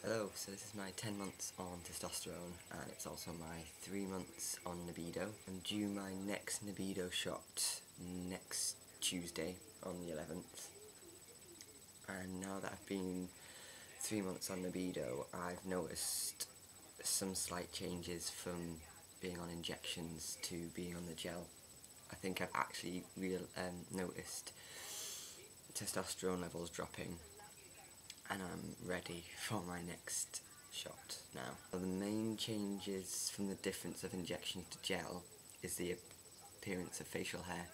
Hello, so this is my 10 months on testosterone and it's also my 3 months on Nebido. I'm due my next Nebido shot next Tuesday on the 11th. And now that I've been 3 months on Nebido, I've noticed some slight changes from being on injections to being on the gel. I think I've actually noticed testosterone levels dropping, and I'm ready for my next shot now. The main changes from the difference of injection to gel is the appearance of facial hair.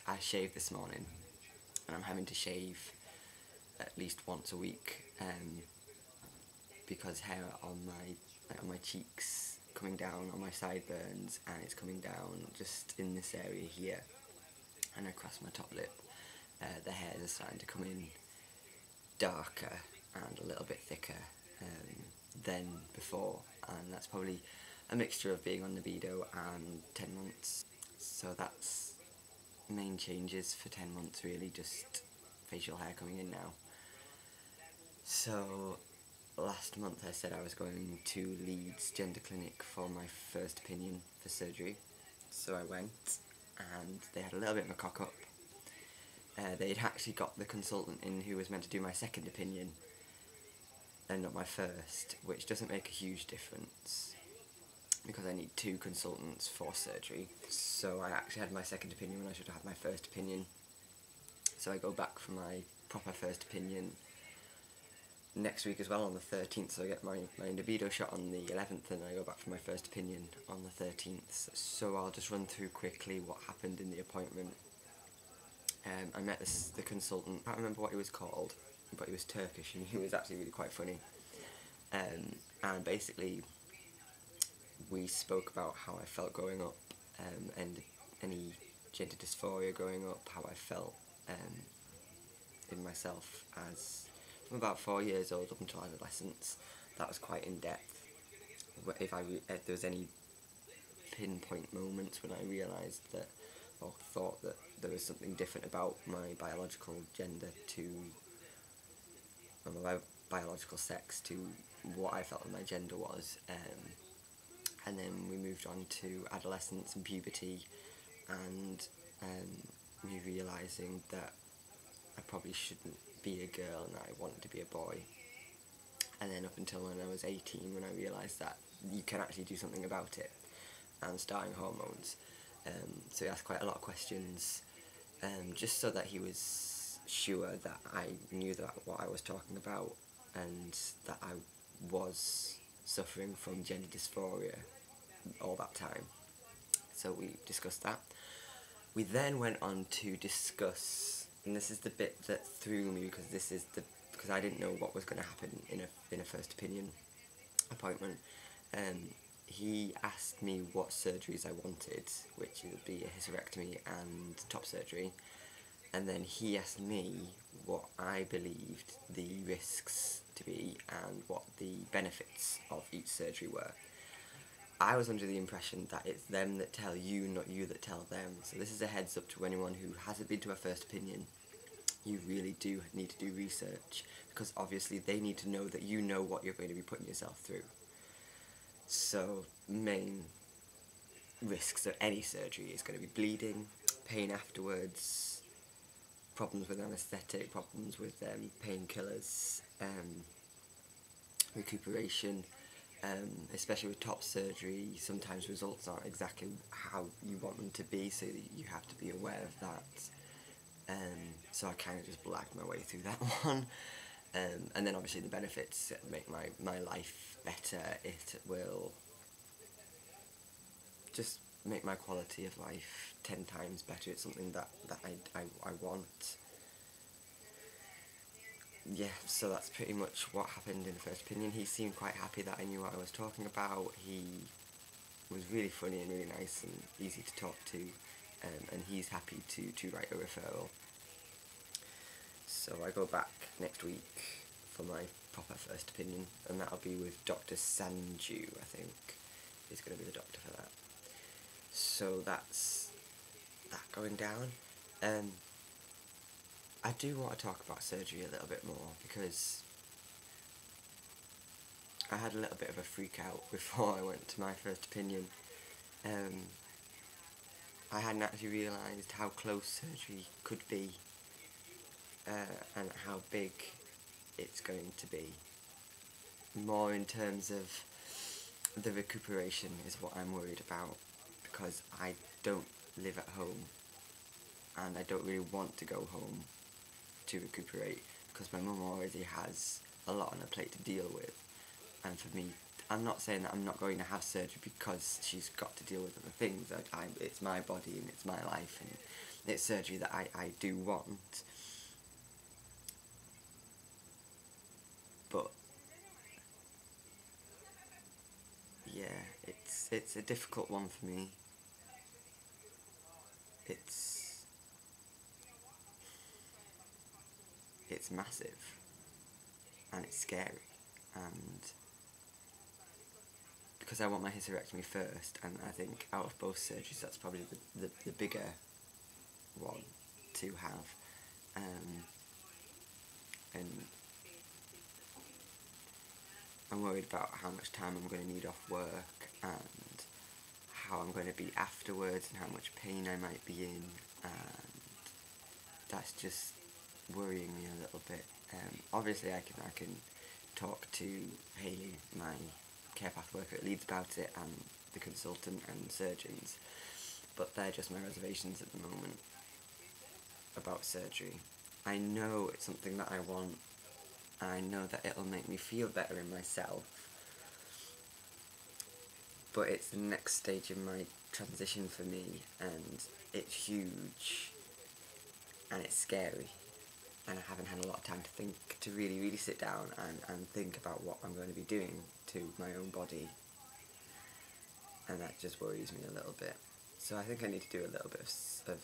I shaved this morning and I'm having to shave at least once a week because hair on my cheeks coming down, on my sideburns, and it's coming down just in this area here and across my top lip. The hairs are starting to come in darker and a little bit thicker than before, and that's probably a mixture of being on Nebido and 10 months. So that's main changes for 10 months, really, just facial hair coming in now. So last month I said I was going to Leeds Gender Clinic for my first opinion for surgery, so I went and they had a little bit of a cock up. They'd actually got the consultant in who was meant to do my second opinion and not my first, which doesn't make a huge difference because I need 2 consultants for surgery. So I actually had my second opinion when I should have had my first opinion. So I go back for my proper first opinion next week as well on the 13th, so I get my Nebido shot on the 11th and I go back for my first opinion on the 13th. So I'll just run through quickly what happened in the appointment. I met the consultant, I can't remember what he was called, but he was Turkish and he was actually really quite funny. And basically we spoke about how I felt growing up and any gender dysphoria growing up, how I felt in myself as from about 4 years old up until adolescence. That was quite in depth. If there was any pinpoint moments when I realised that or thought that there was something different about my biological gender my biological sex to what I felt my gender was, and then we moved on to adolescence and puberty and me realising that I probably shouldn't be a girl and that I wanted to be a boy, and then up until when I was 18 when I realised that you can actually do something about it, and starting hormones. So he asked quite a lot of questions, just so that he was sure that I knew that what I was talking about and that I was suffering from gender dysphoria all that time. So we discussed that. We then went on to discuss, and this is the bit that threw me because I didn't know what was going to happen in a first opinion appointment. He asked me what surgeries I wanted, which would be a hysterectomy and top surgery, and then he asked me what I believed the risks to be and what the benefits of each surgery were. I was under the impression that it's them that tell you, not you that tell them. So this is a heads up to anyone who hasn't been to a first opinion. You really do need to do research, because obviously they need to know that you know what you're going to be putting yourself through. So main risks of any surgery is going to be bleeding, pain afterwards, problems with anaesthetic, problems with painkillers, recuperation, especially with top surgery. Sometimes results aren't exactly how you want them to be, so you have to be aware of that. So I kind of just blagged my way through that one. And then obviously the benefits make my life better. It will just make my quality of life 10 times better. It's something that I want. Yeah, so that's pretty much what happened in the first opinion. He seemed quite happy that I knew what I was talking about. He was really funny and really nice and easy to talk to, and he's happy to write a referral. So I go back next week for my proper first opinion, and that'll be with Dr. Sanju, I think, is going to be the doctor for that. So that's that going down. I do want to talk about surgery a little bit more, because I had a little bit of a freak out before I went to my first opinion. I hadn't actually realised how close surgery could be, and how big it's going to be. More in terms of the recuperation is what I'm worried about, because I don't live at home and I don't really want to go home to recuperate, because my mum already has a lot on her plate to deal with, and for me, I'm not saying that I'm not going to have surgery because she's got to deal with other things. It's my body and it's my life, and it's surgery that I do want, but yeah, it's a difficult one for me. It's massive and it's scary, and because I want my hysterectomy first, and I think out of both surgeries that's probably the bigger one to have, and I'm worried about how much time I'm going to need off work, and how I'm going to be afterwards, and how much pain I might be in, and that's just worrying me a little bit. Obviously I can talk to Hayley, my care path worker at Leeds, about it, and the consultant and surgeons, but they're just my reservations at the moment about surgery. I know it's something that I want, I know that it'll make me feel better in myself, but it's the next stage in my transition for me, and it's huge, and it's scary, and I haven't had a lot of time to think, to really sit down and think about what I'm going to be doing to my own body, and that just worries me a little bit. So I think I need to do a little bit of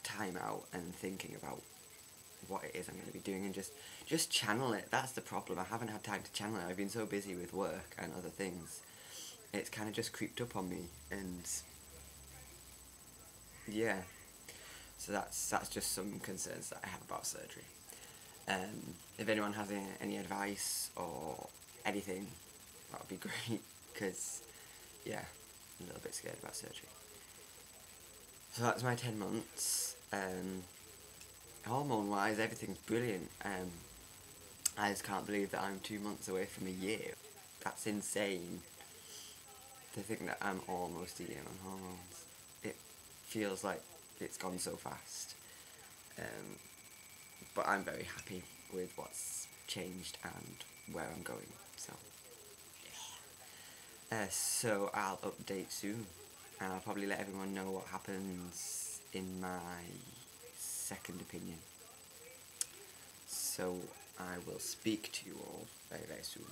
time out and thinking about what it is I'm going to be doing, and just channel it. That's the problem. I haven't had time to channel it. I've been so busy with work and other things. It's kind of just creeped up on me, and yeah. So that's just some concerns that I have about surgery. If anyone has any advice or anything, that would be great, because yeah, I'm a little bit scared about surgery. So that's my 10 months. Hormone wise, everything's brilliant. I just can't believe that I'm 2 months away from a year. That's insane to think that I'm almost a year on hormones. It feels like it's gone so fast. But I'm very happy with what's changed and where I'm going. So yeah. So I'll update soon, and I'll probably let everyone know what happens in my second opinion. So I will speak to you all very soon.